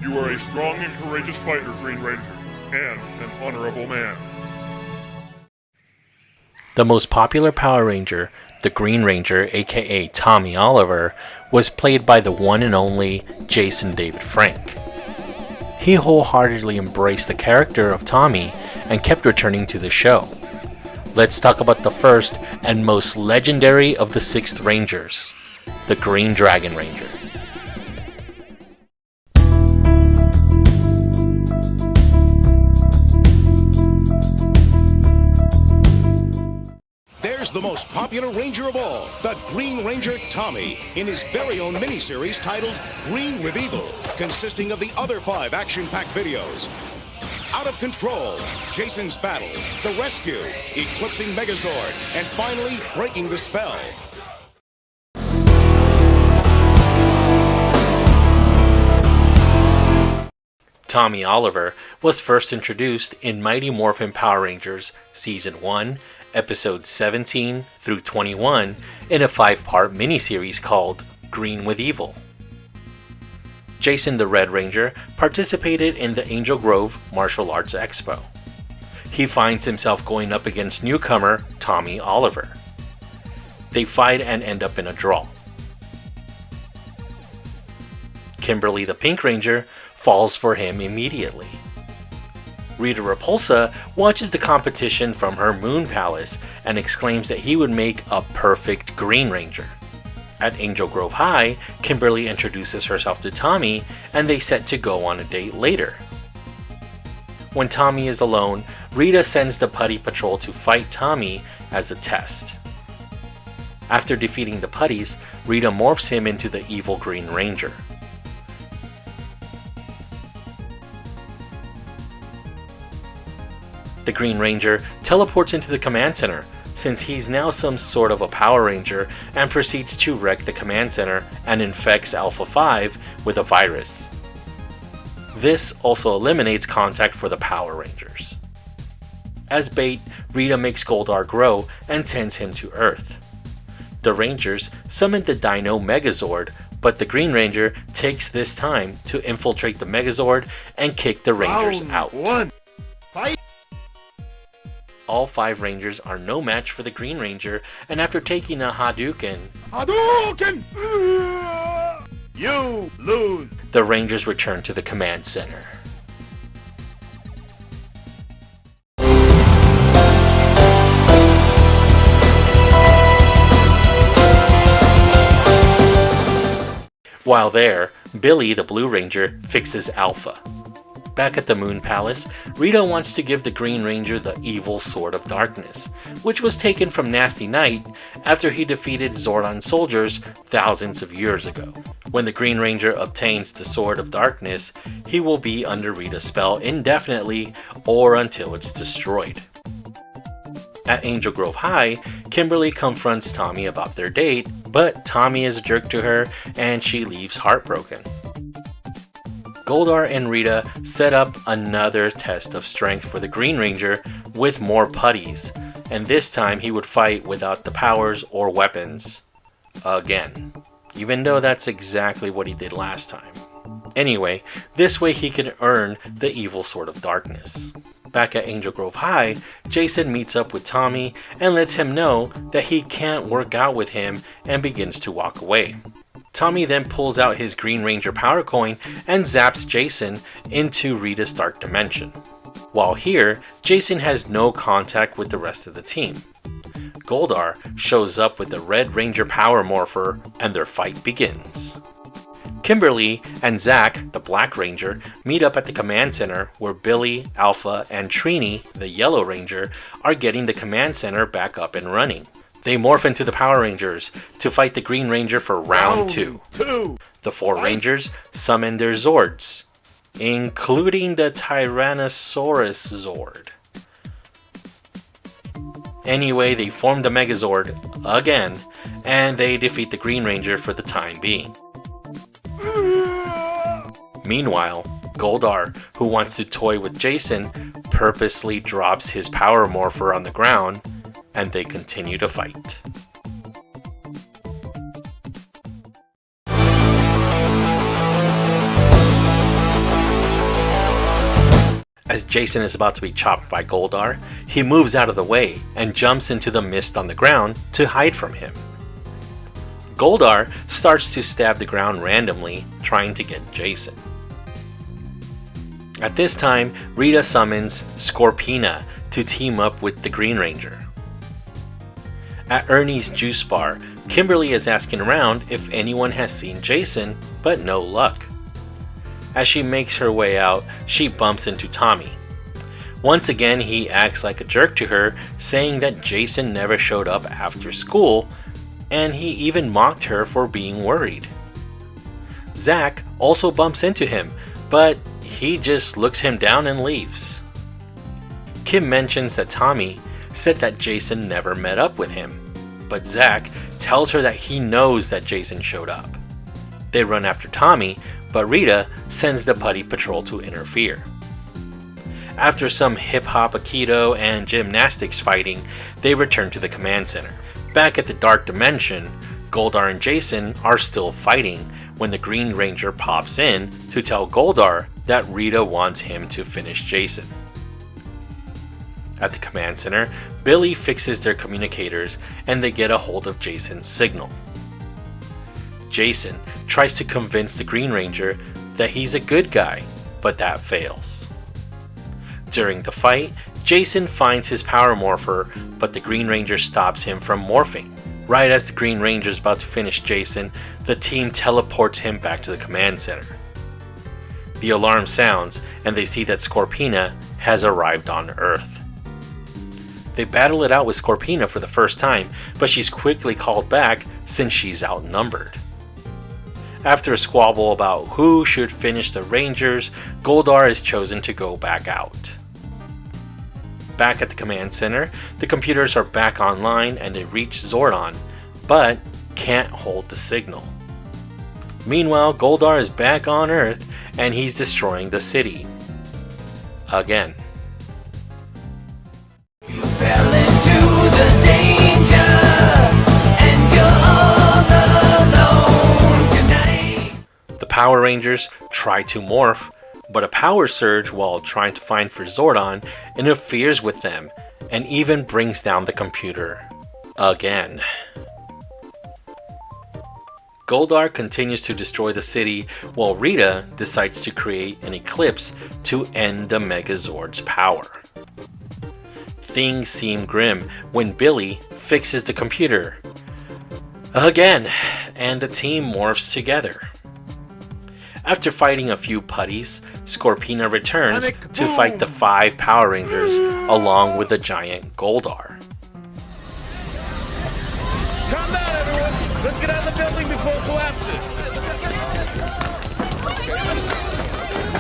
You are a strong and courageous fighter, Green Ranger, and an honorable man. The most popular Power Ranger, the Green Ranger, aka Tommy Oliver, was played by the one and only Jason David Frank. He wholeheartedly embraced the character of Tommy and kept returning to the show. Let's talk about the first and most legendary of the 6th Rangers, the Green Dragon Ranger. There's the most popular Ranger of all, the Green Ranger Tommy, in his very own miniseries titled Green with Evil, consisting of the other 5 action-packed videos. Out of Control, Jason's Battle, The Rescue, Eclipsing Megazord, and finally Breaking the Spell. Tommy Oliver was first introduced in Mighty Morphin Power Rangers Season 1, Episodes 17 through 21 in a 5-part miniseries called Green with Evil. Jason the Red Ranger participated in the Angel Grove Martial Arts Expo. He finds himself going up against newcomer Tommy Oliver. They fight and end up in a draw. Kimberly the Pink Ranger falls for him immediately. Rita Repulsa watches the competition from her moon palace and exclaims that he would make a perfect Green Ranger. At Angel Grove High, Kimberly introduces herself to Tommy and they set to go on a date later. When Tommy is alone, Rita sends the Putty Patrol to fight Tommy as a test. After defeating the Putties, Rita morphs him into the evil Green Ranger. The Green Ranger teleports into the command center, since he's now some sort of a Power Ranger, and proceeds to wreck the command center and infects Alpha 5 with a virus. This also eliminates contact for the Power Rangers. As bait, Rita makes Goldar grow and sends him to Earth. The Rangers summon the Dino Megazord, but the Green Ranger takes this time to infiltrate the Megazord and kick the Rangers out. Fight! All 5 Rangers are no match for the Green Ranger, and after taking a Hadouken, You lose! the Rangers return to the command center. While there, Billy the Blue Ranger fixes Alpha. Back at the Moon Palace, Rita wants to give the Green Ranger the evil Sword of Darkness, which was taken from Nasty Knight after he defeated Zordon soldiers thousands of years ago. When the Green Ranger obtains the Sword of Darkness, he will be under Rita's spell indefinitely or until it's destroyed. At Angel Grove High, Kimberly confronts Tommy about their date, but Tommy is a jerk to her and she leaves heartbroken. Goldar and Rita set up another test of strength for the Green Ranger with more putties, and this time he would fight without the powers or weapons. Again. Even though that's exactly what he did last time. Anyway, this way he can earn the evil Sword of Darkness. Back at Angel Grove High, Jason meets up with Tommy and lets him know that he can't work out with him and begins to walk away. Tommy then pulls out his Green Ranger Power Coin and zaps Jason into Rita's Dark Dimension. While here, Jason has no contact with the rest of the team. Goldar shows up with the Red Ranger Power Morpher and their fight begins. Kimberly and Zack, the Black Ranger, meet up at the command center where Billy, Alpha, and Trini, the Yellow Ranger, are getting the command center back up and running. They morph into the Power Rangers to fight the Green Ranger for round 2. The 4 Rangers summon their Zords, including the Tyrannosaurus Zord. Anyway, they form the Megazord again, and they defeat the Green Ranger for the time being. Meanwhile, Goldar, who wants to toy with Jason, purposely drops his Power Morpher on the ground, and they continue to fight. As Jason is about to be chopped by Goldar, he moves out of the way and jumps into the mist on the ground to hide from him. Goldar starts to stab the ground randomly, trying to get Jason. At this time, Rita summons Scorpina to team up with the Green Ranger. At Ernie's juice bar, Kimberly is asking around if anyone has seen Jason, but no luck. As she makes her way out, she bumps into Tommy. Once again, he acts like a jerk to her, saying that Jason never showed up after school, and he even mocked her for being worried. Zach also bumps into him, but he just looks him down and leaves. Kim mentions that Tommy said that Jason never met up with him, but Zach tells her that he knows that Jason showed up. They run after Tommy, but Rita sends the Putty Patrol to interfere. After some hip-hop, aikido, and gymnastics fighting, they return to the command center. Back at the Dark Dimension, Goldar and Jason are still fighting when the Green Ranger pops in to tell Goldar that Rita wants him to finish Jason. At the command center, Billy fixes their communicators and they get a hold of Jason's signal. Jason tries to convince the Green Ranger that he's a good guy, but that fails. During the fight, Jason finds his power morpher, but the Green Ranger stops him from morphing. Right as the Green Ranger is about to finish Jason, the team teleports him back to the command center. The alarm sounds, and they see that Scorpina has arrived on Earth. They battle it out with Scorpina for the first time, but she's quickly called back since she's outnumbered. After a squabble about who should finish the Rangers, Goldar is chosen to go back out. Back at the command center, the computers are back online and they reach Zordon, but can't hold the signal. Meanwhile, Goldar is back on Earth and he's destroying the city. Again. You fell into the danger, and you're all alone tonight. The Power Rangers try to morph, but a power surge while trying to find for Zordon interferes with them and even brings down the computer again. Goldar continues to destroy the city while Rita decides to create an eclipse to end the Megazord's power. Things seem grim when Billy fixes the computer again and the team morphs together. After fighting a few putties, Scorpina returns to fight the 5 Power Rangers along with the giant Goldar. Calm down, everyone. Let's get out of the building before it collapses.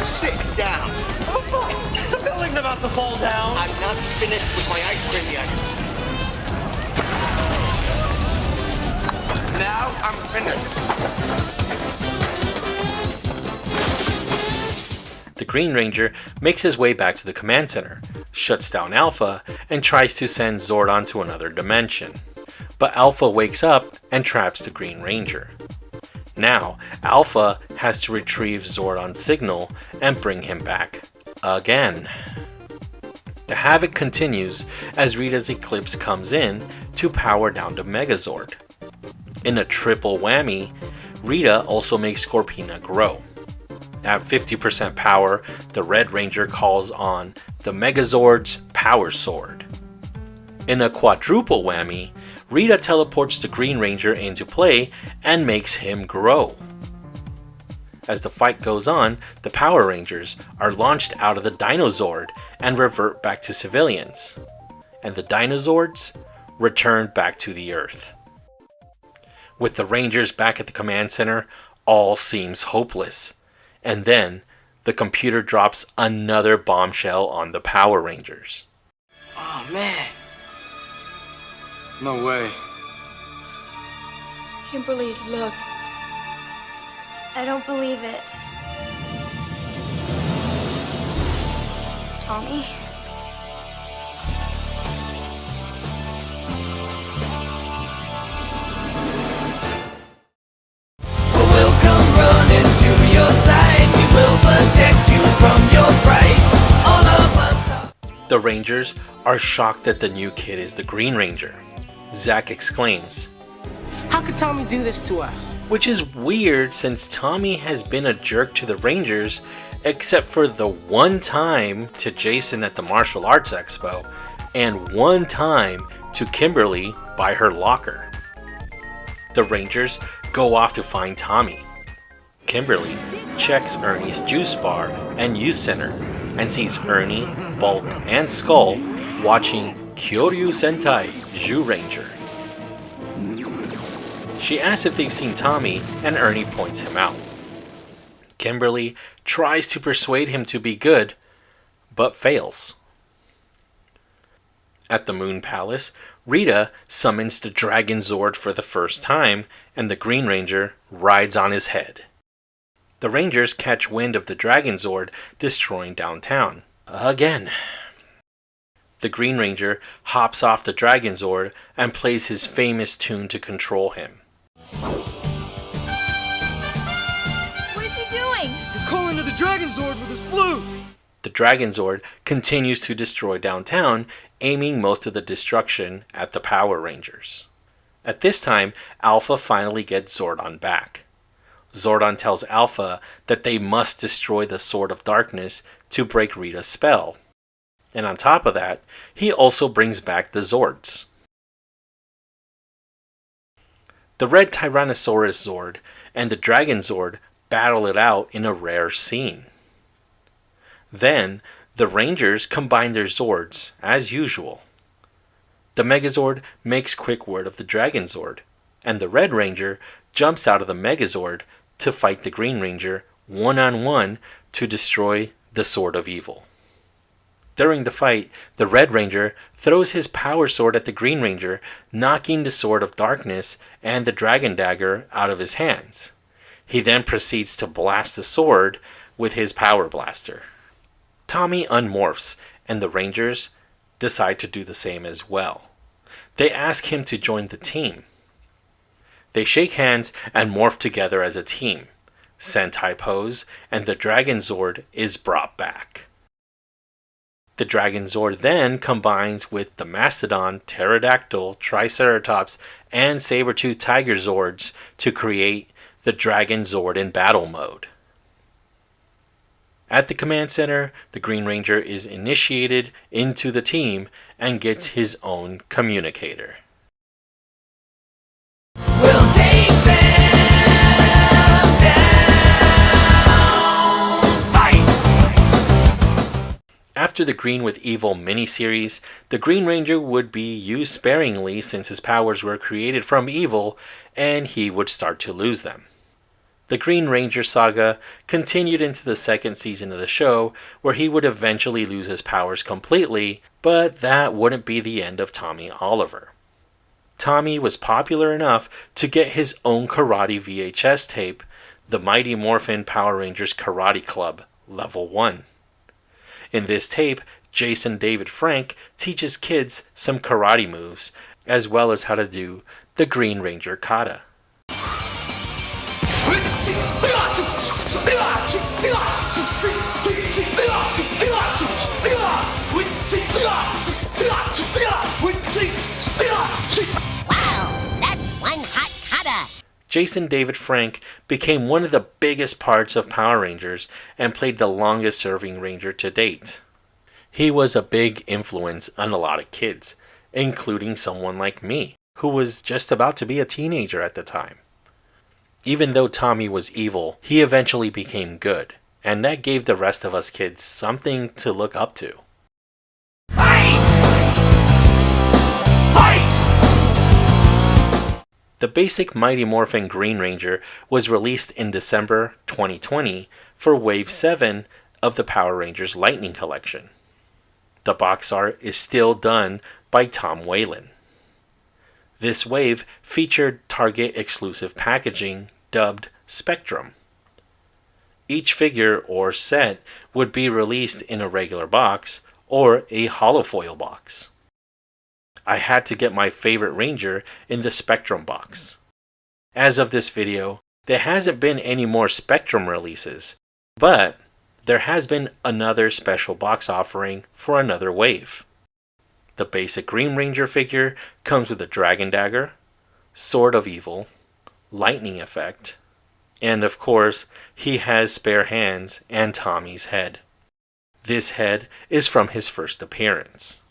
Sit down. The building's about to fall down. I'm not finished with my ice cream yet. Now I'm finished. The Green Ranger makes his way back to the command center, shuts down Alpha, and tries to send Zordon to another dimension. But Alpha wakes up and traps the Green Ranger. Now, Alpha has to retrieve Zordon's signal and bring him back again. The havoc continues as Rita's eclipse comes in to power down the Megazord. In a triple whammy, Rita also makes Scorpina grow. At 50% power, the Red Ranger calls on the Megazord's Power Sword. In a quadruple whammy, Rita teleports the Green Ranger into play and makes him grow. As the fight goes on, the Power Rangers are launched out of the Dinozord and revert back to civilians, and the Dinozords return back to the Earth. With the Rangers back at the command center, all seems hopeless. And then, the computer drops another bombshell on the Power Rangers. Oh, man. No way. Kimberly, look. I don't believe it. Tommy? We'll come running to your side. We will protect you from your fright. All of The Rangers are shocked that the new kid is the Green Ranger. Zack exclaims, How could Tommy do this to us? which is weird since Tommy has been a jerk to the Rangers except for the one time to Jason at the Martial Arts Expo and one time to Kimberly by her locker. The Rangers go off to find Tommy. Kimberly checks Ernie's juice bar and youth center and sees Ernie, Bulk, and Skull watching Kyoryu Sentai Zyuranger. She asks if they've seen Tommy, and Ernie points him out. Kimberly tries to persuade him to be good, but fails. At the Moon Palace, Rita summons the Dragon Zord for the first time, and the Green Ranger rides on his head. The Rangers catch wind of the Dragon Zord destroying downtown. Again. The Green Ranger hops off the Dragon Zord and plays his famous tune to control him. What is he doing? He's calling to the Dragon Zord with his flute. The Dragon Zord continues to destroy downtown, aiming most of the destruction at the Power Rangers. At this time, Alpha finally gets Zordon back. Zordon tells Alpha that they must destroy the Sword of Darkness to break Rita's spell. And on top of that, he also brings back the Zords. The Red Tyrannosaurus Zord and the Dragon Zord battle it out in a rare scene. Then, the Rangers combine their Zords, as usual. The Megazord makes quick work of the Dragon Zord, and the Red Ranger jumps out of the Megazord to fight the Green Ranger one-on-one to destroy the Sword of Evil. During the fight, the Red Ranger throws his power sword at the Green Ranger, knocking the Sword of Darkness and the Dragon Dagger out of his hands. He then proceeds to blast the sword with his power blaster. Tommy unmorphs, and the Rangers decide to do the same as well. They ask him to join the team. They shake hands and morph together as a team. Sentai pose, and the Dragon Zord is brought back. The Dragon Zord then combines with the Mastodon, Pterodactyl, Triceratops, and Saber-Tooth Tiger Zords to create the Dragon Zord in battle mode. At the command center, the Green Ranger is initiated into the team and gets his own communicator. We'll take them down. Fight! After the Green with Evil miniseries, the Green Ranger would be used sparingly since his powers were created from evil and he would start to lose them. The Green Ranger saga continued into the second season of the show, where he would eventually lose his powers completely, but that wouldn't be the end of Tommy Oliver. Tommy was popular enough to get his own karate VHS tape, the Mighty Morphin Power Rangers Karate Club, Level 1. In this tape, Jason David Frank teaches kids some karate moves, as well as how to do the Green Ranger kata. Wow, that's one hot kata. Jason David Frank became one of the biggest parts of Power Rangers and played the longest serving Ranger to date. He was a big influence on a lot of kids, including someone like me, who was just about to be a teenager at the time. Even though Tommy was evil, he eventually became good, and that gave the rest of us kids something to look up to. Fight! Fight! The basic Mighty Morphin Green Ranger was released in December 2020 for Wave 7 of the Power Rangers Lightning Collection. The box art is still done by Tom Whalen. This wave featured Target exclusive packaging dubbed Spectrum. Each figure or set would be released in a regular box or a holofoil box. I had to get my favorite Ranger in the Spectrum box. As of this video, there hasn't been any more Spectrum releases, but there has been another special box offering for another wave. The basic Green Ranger figure comes with a dragon dagger, sword of evil, lightning effect, and of course, he has spare hands and Tommy's head. This head is from his first appearance.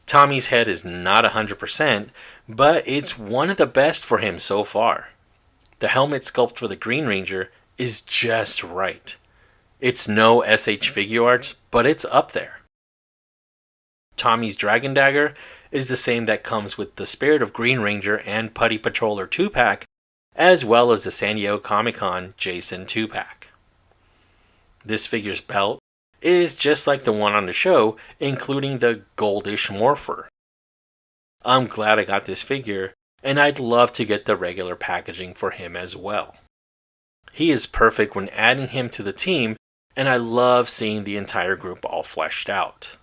Tommy's head is not 100%, but it's one of the best for him so far. The helmet sculpt for the Green Ranger is just right. It's no SH Figure Arts, but it's up there. Tommy's Dragon Dagger is the same that comes with the Spirit of Green Ranger and Putty Patroller 2-pack, as well as the San Diego Comic-Con Jason 2-pack. This figure's belt is just like the one on the show, including the goldish morpher. I'm glad I got this figure, and I'd love to get the regular packaging for him as well. He is perfect when adding him to the team, and I love seeing the entire group all fleshed out.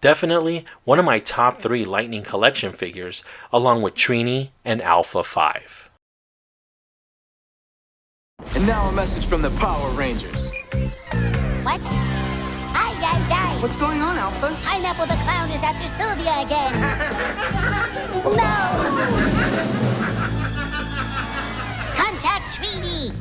Definitely one of my top 3 Lightning Collection figures, along with Trini and Alpha 5. And now a message from the Power Rangers. What? Ay, ay, ay. What's going on, Alpha? Pineapple the Clown is after Sylvia again. No! Contact Tweety!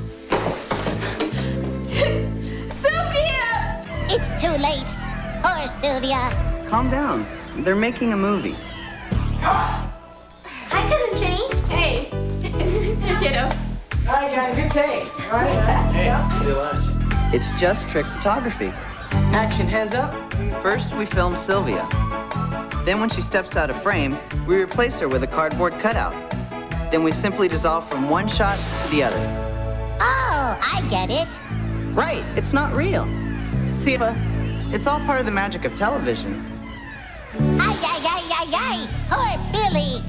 Sylvia! It's too late. Poor Sylvia. Calm down. They're making a movie. Hi, Cousin Trini. Hey. Hey, kiddo. Hi, guys. Good take. All right. It's just trick photography. Action, hands up. First, we film Sylvia. Then when she steps out of frame, we replace her with a cardboard cutout. Then we simply dissolve from one shot to the other. Oh, I get it. Right, it's not real. See, it's all part of the magic of television. Ay, ay, ay, ay, ay. Poor Billy.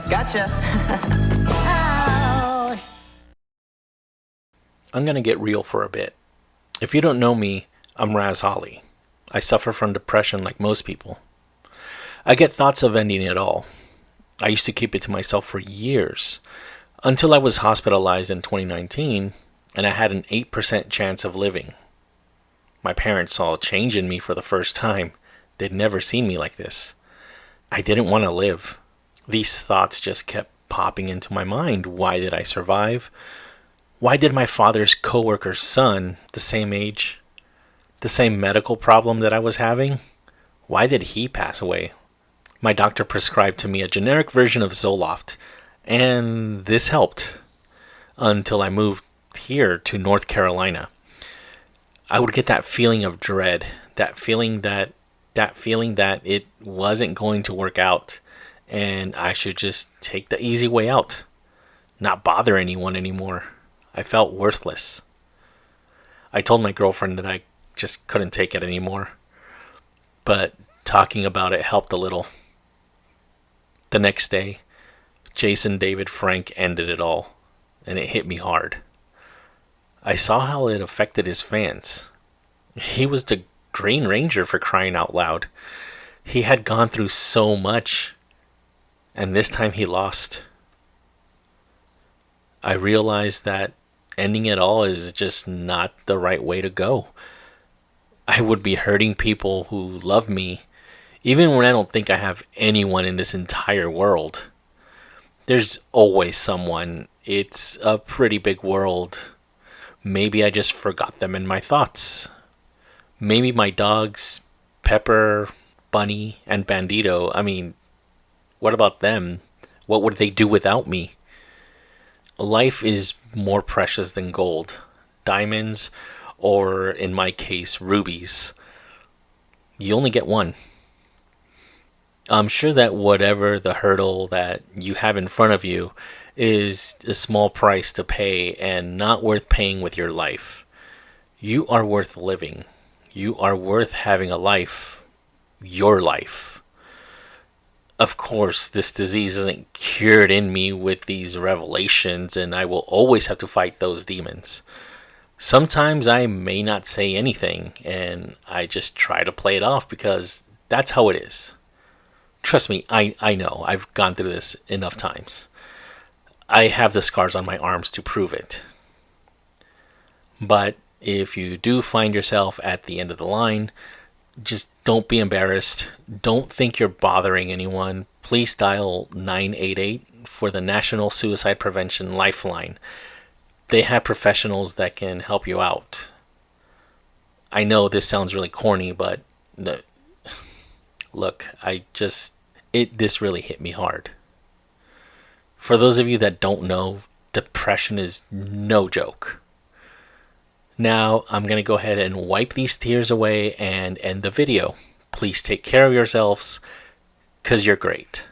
Gotcha. Oh. I'm going to get real for a bit. If you don't know me, I'm Raz Holly. I suffer from depression like most people. I get thoughts of ending it all. I used to keep it to myself for years, until I was hospitalized in 2019, and I had an 8% chance of living. My parents saw a change in me for the first time. They'd never seen me like this. I didn't want to live. These thoughts just kept popping into my mind. Why did I survive? Why did my father's coworker's son, the same age, the same medical problem that I was having, why did he pass away? My doctor prescribed to me a generic version of Zoloft, and this helped until I moved here to North Carolina. I would get that feeling of dread, that feeling that it wasn't going to work out, and I should just take the easy way out, not bother anyone anymore. I felt worthless. I told my girlfriend that I just couldn't take it anymore, but talking about it helped a little. The next day, Jason David Frank ended it all, and it hit me hard. I saw how it affected his fans. He was the Green Ranger, for crying out loud. He had gone through so much, and this time he lost. I realized that ending it all is just not the right way to go. I would be hurting people who love me, even when I don't think I have anyone in this entire world. There's always someone. It's a pretty big world. Maybe I just forgot them in my thoughts. Maybe my dogs, Pepper, Bunny, and Bandito, what about them? What would they do without me? Life is more precious than gold, diamonds, or in my case, rubies. You only get one. I'm sure that whatever the hurdle that you have in front of you is a small price to pay and not worth paying with your life. You are worth living. You are worth having a life, your life. Of course, this disease isn't cured in me with these revelations, and I will always have to fight those demons. Sometimes I may not say anything, and I just try to play it off because that's how it is. Trust me, I know. I've gone through this enough times. I have the scars on my arms to prove it. But if you do find yourself at the end of the line, just don't be embarrassed. Don't think you're bothering anyone. Please dial 988 for the National Suicide Prevention Lifeline. They have professionals that can help you out. I know this sounds really corny, but look, this really hit me hard. For those of you that don't know, depression is no joke. Now, I'm going to go ahead and wipe these tears away and end the video. Please take care of yourselves, because you're great.